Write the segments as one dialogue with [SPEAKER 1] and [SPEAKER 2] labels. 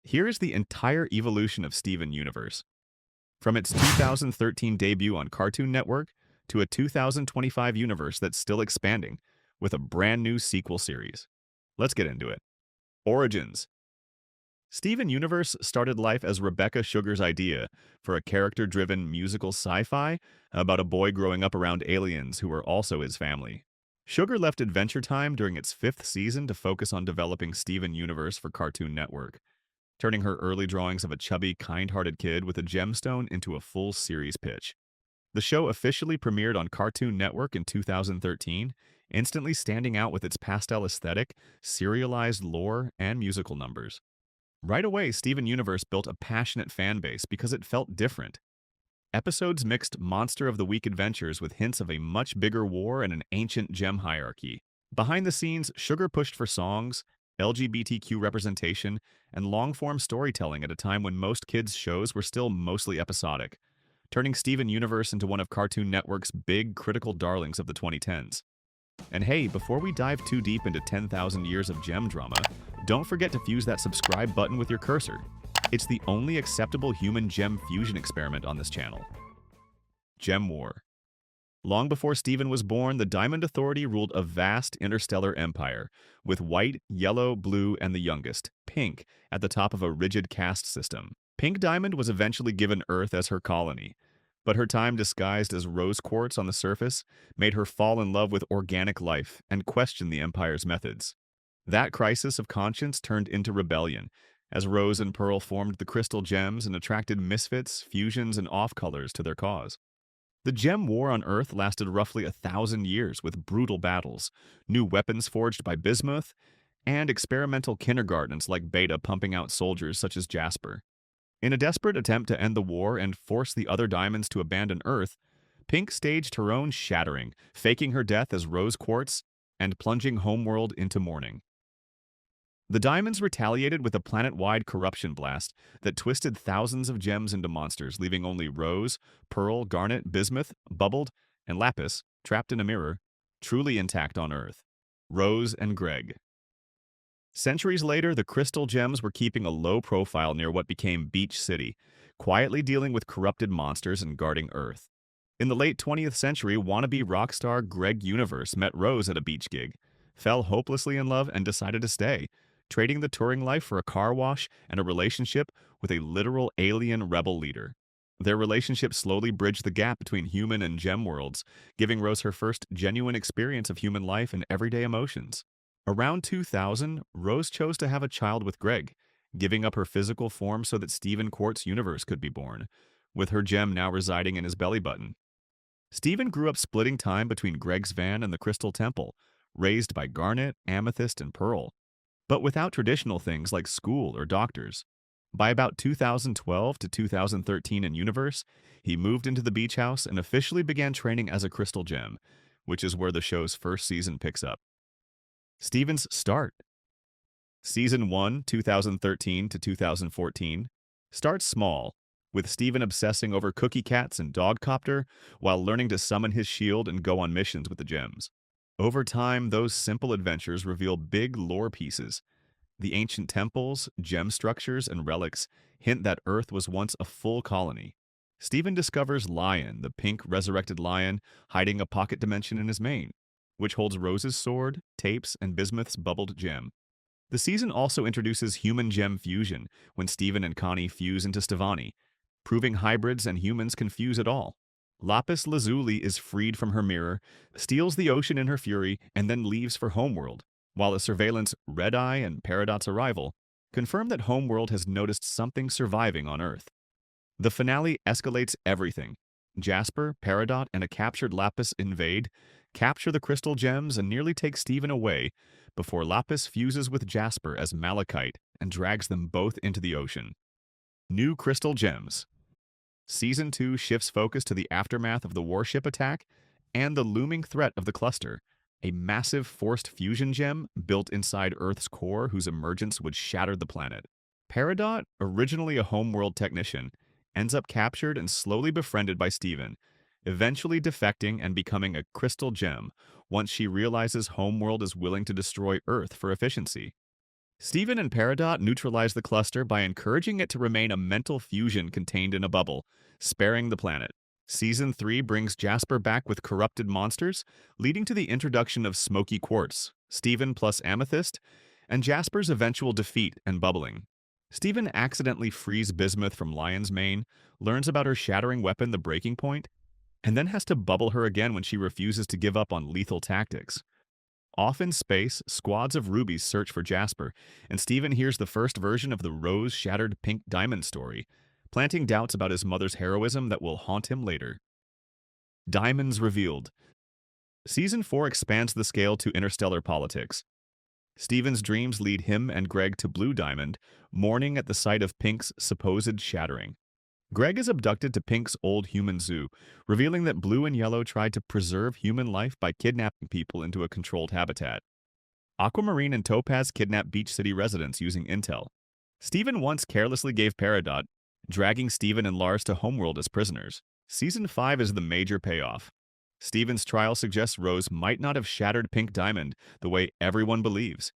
[SPEAKER 1] Here is the entire evolution of Steven Universe. From its 2013 debut on Cartoon Network to a 2025 universe that's still expanding with a brand new sequel series. Let's get into it. Origins. Steven Universe started life as Rebecca Sugar's idea for a character-driven musical sci-fi about a boy growing up around aliens who were also his family. Sugar left Adventure Time during its fifth season to focus on developing Steven Universe for Cartoon Network, turning her early drawings of a chubby, kind-hearted kid with a gemstone into a full series pitch. The show officially premiered on Cartoon Network in 2013, instantly standing out with its pastel aesthetic, serialized lore, and musical numbers. Right away, Steven Universe built a passionate fan base because it felt different. Episodes mixed Monster of the Week adventures with hints of a much bigger war and an ancient gem hierarchy. Behind the scenes, Sugar pushed for songs, LGBTQ representation, and long-form storytelling at a time when most kids' shows were still mostly episodic, turning Steven Universe into one of Cartoon Network's big critical darlings of the 2010s. And hey, before we dive too deep into 10,000 years of gem drama, don't forget to fuse that subscribe button with your cursor. It's the only acceptable human gem fusion experiment on this channel. Gem War. Long before Steven was born, the Diamond Authority ruled a vast interstellar empire, with white, yellow, blue, and the youngest, pink, at the top of a rigid caste system. Pink Diamond was eventually given Earth as her colony, but her time disguised as rose quartz on the surface made her fall in love with organic life and question the Empire's methods. That crisis of conscience turned into rebellion, as Rose and Pearl formed the crystal gems and attracted misfits, fusions, and off-colors to their cause. The Gem War on Earth lasted roughly 1,000 years with brutal battles, new weapons forged by Bismuth, and experimental kindergartens like Beta pumping out soldiers such as Jasper. In a desperate attempt to end the war and force the other diamonds to abandon Earth, Pink staged her own shattering, faking her death as Rose Quartz and plunging Homeworld into mourning. The diamonds retaliated with a planet-wide corruption blast that twisted thousands of gems into monsters, leaving only Rose, Pearl, Garnet, Bismuth, Bubbled, and Lapis, trapped in a mirror, truly intact on Earth. Rose and Greg. Centuries later, the crystal gems were keeping a low profile near what became Beach City, quietly dealing with corrupted monsters and guarding Earth. In the late 20th century, wannabe rock star Greg Universe met Rose at a beach gig, fell hopelessly in love, and decided to stay, trading the touring life for a car wash and a relationship with a literal alien rebel leader. Their relationship slowly bridged the gap between human and gem worlds, giving Rose her first genuine experience of human life and everyday emotions. Around 2000, Rose chose to have a child with Greg, giving up her physical form so that Steven Quartz Universe could be born, with her gem now residing in his belly button. Steven grew up splitting time between Greg's van and the Crystal Temple, raised by Garnet, Amethyst, and Pearl, but without traditional things like school or doctors. By about 2012 to 2013 in Universe, he moved into the beach house and officially began training as a crystal gem, which is where the show's first season picks up. Steven's start. Season 1, 2013 to 2014, starts small, with Steven obsessing over cookie cats and dogcopter while learning to summon his shield and go on missions with the gems. Over time, those simple adventures reveal big lore pieces. The ancient temples, gem structures, and relics hint that Earth was once a full colony. Steven discovers Lion, the pink resurrected lion, hiding a pocket dimension in his mane, which holds Rose's sword, tapes, and Bismuth's bubbled gem. The season also introduces human-gem fusion when Steven and Connie fuse into Stevani, proving hybrids and humans can fuse at all. Lapis Lazuli is freed from her mirror, steals the ocean in her fury, and then leaves for Homeworld, while a surveillance Red-Eye and Peridot's arrival confirm that Homeworld has noticed something surviving on Earth. The finale escalates everything. Jasper, Peridot, and a captured Lapis invade, capture the crystal gems, and nearly take Steven away before Lapis fuses with Jasper as Malachite and drags them both into the ocean. New crystal gems. Season 2 shifts focus to the aftermath of the warship attack and the looming threat of the cluster, a massive forced fusion gem built inside Earth's core whose emergence would shatter the planet. Peridot, originally a Homeworld technician, ends up captured and slowly befriended by Steven, eventually defecting and becoming a crystal gem once she realizes Homeworld is willing to destroy Earth for efficiency. Steven and Peridot neutralize the cluster by encouraging it to remain a mental fusion contained in a bubble, sparing the planet. Season 3 brings Jasper back with corrupted monsters, leading to the introduction of Smoky Quartz, Steven plus Amethyst, and Jasper's eventual defeat and bubbling. Steven accidentally frees Bismuth from Lion's Mane, learns about her shattering weapon, the Breaking Point, and then has to bubble her again when she refuses to give up on lethal tactics. Off in space, squads of rubies search for Jasper, and Steven hears the first version of the rose-shattered pink diamond story, planting doubts about his mother's heroism that will haunt him later. Diamonds revealed. Season 4 expands the scale to interstellar politics. Steven's dreams lead him and Greg to Blue Diamond, mourning at the sight of Pink's supposed shattering. Greg is abducted to Pink's old human zoo, revealing that Blue and Yellow tried to preserve human life by kidnapping people into a controlled habitat. Aquamarine and Topaz kidnap Beach City residents using intel. Steven once carelessly gave Peridot, dragging Steven and Lars to Homeworld as prisoners. Season 5 is the major payoff. Steven's trial suggests Rose might not have shattered Pink Diamond the way everyone believes,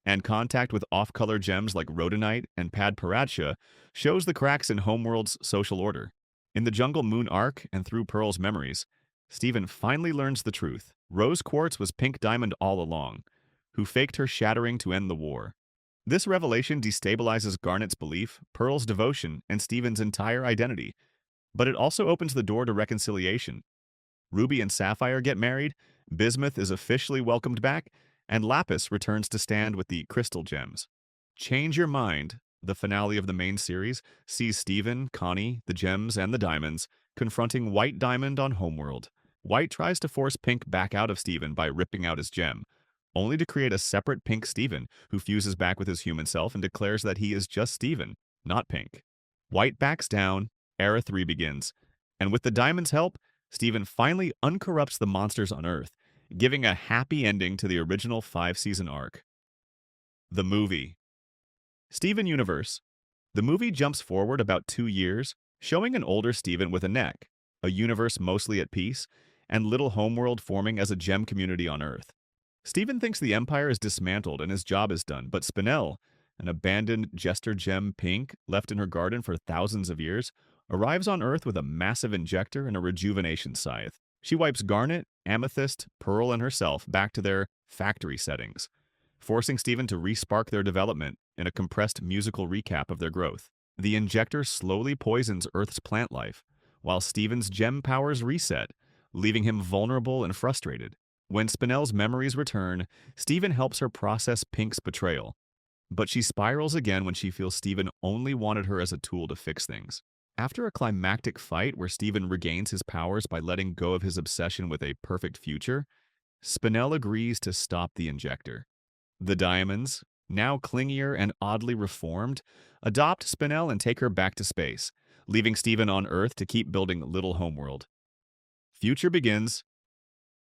[SPEAKER 1] and contact with off-color gems like rhodonite and Padparadscha shows the cracks in Homeworld's social order. In the Jungle Moon arc and through Pearl's memories, Steven finally learns the truth. Rose Quartz was Pink Diamond all along, who faked her shattering to end the war. This revelation destabilizes Garnet's belief, Pearl's devotion, and Steven's entire identity, but it also opens the door to reconciliation. Ruby and Sapphire get married, Bismuth is officially welcomed back, and Lapis returns to stand with the crystal gems. Change Your Mind, the finale of the main series, sees Steven, Connie, the gems, and the diamonds confronting White Diamond on Homeworld. White tries to force Pink back out of Steven by ripping out his gem, only to create a separate Pink Steven who fuses back with his human self and declares that he is just Steven, not Pink. White backs down, Era 3 begins, and with the diamond's help, Steven finally uncorrupts the monsters on Earth, giving a happy ending to the original 5-season arc. The movie. Steven Universe. The movie jumps forward about 2 years, showing an older Steven with a neck, a universe mostly at peace, and little Homeworld forming as a gem community on Earth. Steven thinks the Empire is dismantled and his job is done, but Spinel, an abandoned jester gem Pink left in her garden for thousands of years, arrives on Earth with a massive injector and a rejuvenation scythe. She wipes Garnet, Amethyst, Pearl, and herself back to their factory settings, forcing Steven to respark their development in a compressed musical recap of their growth. The injector slowly poisons Earth's plant life, while Steven's gem powers reset, leaving him vulnerable and frustrated. When Spinel's memories return, Steven helps her process Pink's betrayal, but she spirals again when she feels Steven only wanted her as a tool to fix things. After a climactic fight where Steven regains his powers by letting go of his obsession with a perfect future, Spinel agrees to stop the injector. The Diamonds, now clingier and oddly reformed, adopt Spinel and take her back to space, leaving Steven on Earth to keep building Little Homeworld. Future begins.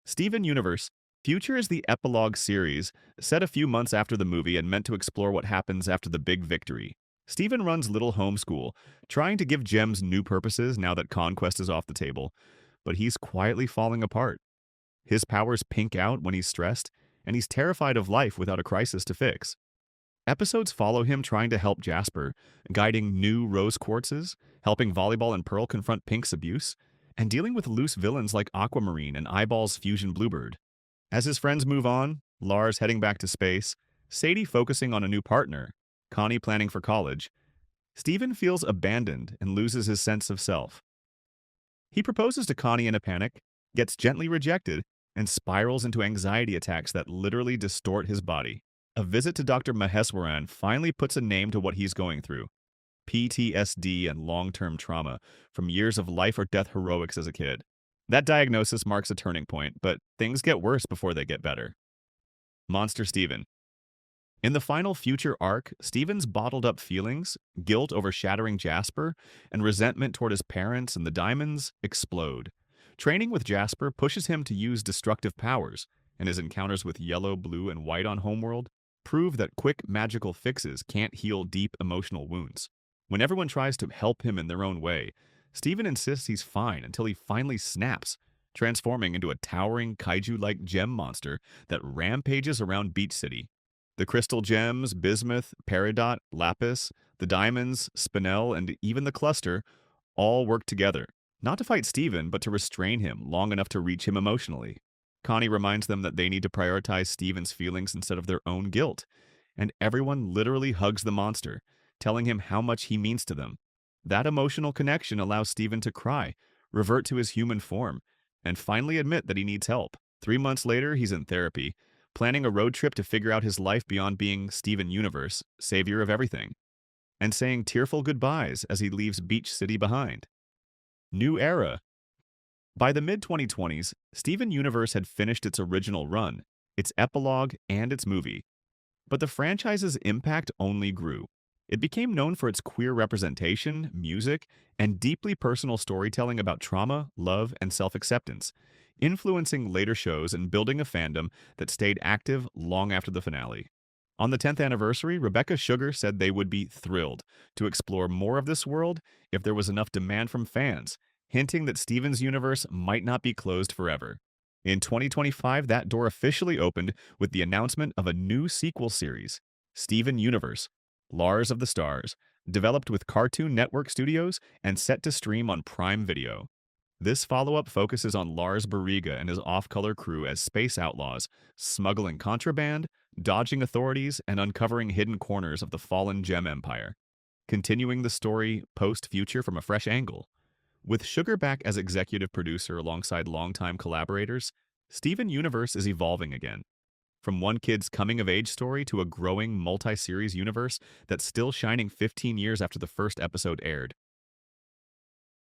[SPEAKER 1] Steven Universe. Future is the epilogue series, set a few months after the movie and meant to explore what happens after the big victory. Steven runs Little Homeschool, trying to give gems new purposes now that Conquest is off the table, but he's quietly falling apart. His powers pink out when he's stressed, and he's terrified of life without a crisis to fix. Episodes follow him trying to help Jasper, guiding new Rose Quartzes, helping Volleyball and Pearl confront Pink's abuse, and dealing with loose villains like Aquamarine and Eyeball's Fusion Bluebird. As his friends move on, Lars heading back to space, Sadie focusing on a new partner, Connie planning for college, Steven feels abandoned and loses his sense of self. He proposes to Connie in a panic, gets gently rejected, and spirals into anxiety attacks that literally distort his body. A visit to Dr. Maheswaran finally puts a name to what he's going through: PTSD and long-term trauma from years of life or death heroics as a kid. That diagnosis marks a turning point, but things get worse before they get better. Monster Steven. In the final Future arc, Steven's bottled-up feelings, guilt over shattering Jasper, and resentment toward his parents and the Diamonds explode. Training with Jasper pushes him to use destructive powers, and his encounters with Yellow, Blue, and White on Homeworld prove that quick magical fixes can't heal deep emotional wounds. When everyone tries to help him in their own way, Steven insists he's fine until he finally snaps, transforming into a towering kaiju-like gem monster that rampages around Beach City. The crystal gems, bismuth, peridot, lapis, the diamonds, spinel, and even the cluster all work together, not to fight Steven, but to restrain him long enough to reach him emotionally. Connie reminds them that they need to prioritize Steven's feelings instead of their own guilt, and everyone literally hugs the monster, telling him how much he means to them. That emotional connection allows Steven to cry, revert to his human form, and finally admit that he needs help. 3 months later, he's in therapy, planning a road trip to figure out his life beyond being Steven Universe, savior of everything, and saying tearful goodbyes as he leaves Beach City behind. New era. By the mid 2020s, Steven Universe had finished its original run, its epilogue, and its movie. But the franchise's impact only grew. It became known for its queer representation, music, and deeply personal storytelling about trauma, love, and self-acceptance, influencing later shows and building a fandom that stayed active long after the finale. On the 10th anniversary, Rebecca Sugar said they would be thrilled to explore more of this world if there was enough demand from fans, hinting that Steven's universe might not be closed forever. In 2025, that door officially opened with the announcement of a new sequel series, Steven Universe, Lars of the Stars, developed with Cartoon Network Studios and set to stream on Prime Video. This follow-up focuses on Lars Barriga and his off-color crew as space outlaws, smuggling contraband, dodging authorities, and uncovering hidden corners of the fallen Gem Empire, continuing the story post-future from a fresh angle. With Sugar back as executive producer alongside longtime collaborators, Steven Universe is evolving again. From one kid's coming-of-age story to a growing multi-series universe that's still shining 15 years after the first episode aired.